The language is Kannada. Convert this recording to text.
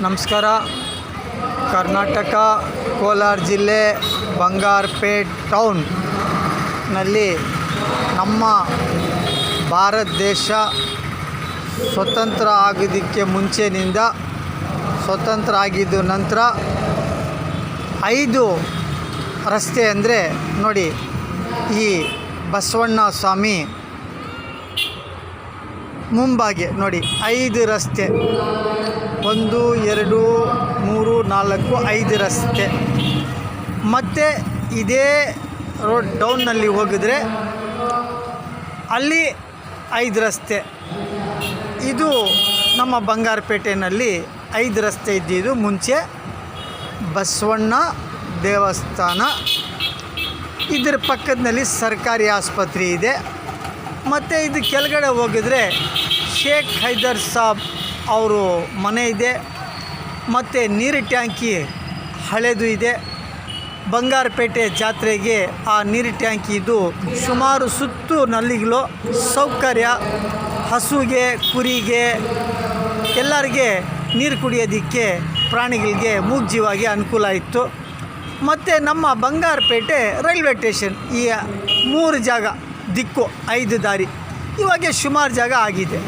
ನಮಸ್ಕಾರ. ಕರ್ನಾಟಕ ಕೋಲಾರ ಜಿಲ್ಲೆ ಬಂಗಾರಪೇಟ್ ಟೌನ್ನಲ್ಲಿ ನಮ್ಮ ಭಾರತ ದೇಶ ಸ್ವತಂತ್ರ ಆಗೋದಕ್ಕೆ ಮುಂಚೆನಿಂದ ಸ್ವತಂತ್ರ ಆಗಿದ್ದು ನಂತರ 5 ರಸ್ತೆ ಅಂದರೆ ನೋಡಿ, ಈ ಬಸವಣ್ಣ ಸ್ವಾಮಿ ಮುಂಭಾಗೆ ನೋಡಿ 5 ರಸ್ತೆ, 1 2 3 4 5 ರಸ್ತೆ. ಮತ್ತು ಇದೇ ರೋಡ್ ಡೌನ್ನಲ್ಲಿ ಹೋಗಿದ್ರೆ ಅಲ್ಲಿ 5 ರಸ್ತೆ. ಇದು ನಮ್ಮ ಬಂಗಾರಪೇಟೆಯಲ್ಲಿ 5 ರಸ್ತೆ ಇದ್ದಿದ್ದು ಮುಂಚೆ ಬಸವಣ್ಣ ದೇವಸ್ಥಾನ. ಇದರ ಪಕ್ಕದಲ್ಲಿ ಸರ್ಕಾರಿ ಆಸ್ಪತ್ರೆ ಇದೆ. ಮತ್ತು ಇದು ಕೆಳಗಡೆ ಹೋಗಿದ್ರೆ ಶೇಖ್ ಹೈದರ್ ಸಾಬ್ ಅವರು ಮನೆ ಇದೆ. ಮತ್ತು ನೀರು ಟ್ಯಾಂಕಿ ಹಳೆದು ಇದೆ. ಬಂಗಾರಪೇಟೆ ಜಾತ್ರೆಗೆ ಆ ನೀರು ಟ್ಯಾಂಕಿದು ಸುಮಾರು ಸುತ್ತು ನಲ್ಲಿಗಳು ಸೌಕರ್ಯ, ಹಸುಗೆ ಕುರಿಗೆ ಎಲ್ಲರಿಗೆ ನೀರು ಕುಡಿಯೋದಕ್ಕೆ ಪ್ರಾಣಿಗಳಿಗೆ ಮೂಗ್ಜೀವಾಗಿ ಅನುಕೂಲ ಇತ್ತು. ಮತ್ತು ನಮ್ಮ ಬಂಗಾರಪೇಟೆ ರೈಲ್ವೆ ಸ್ಟೇಷನ್, ಈ 3 ಜಾಗ ದಿಕ್ಕು 5 ದಾರಿ ಇವಾಗ ಸುಮಾರು ಜಾಗ ಆಗಿದೆ.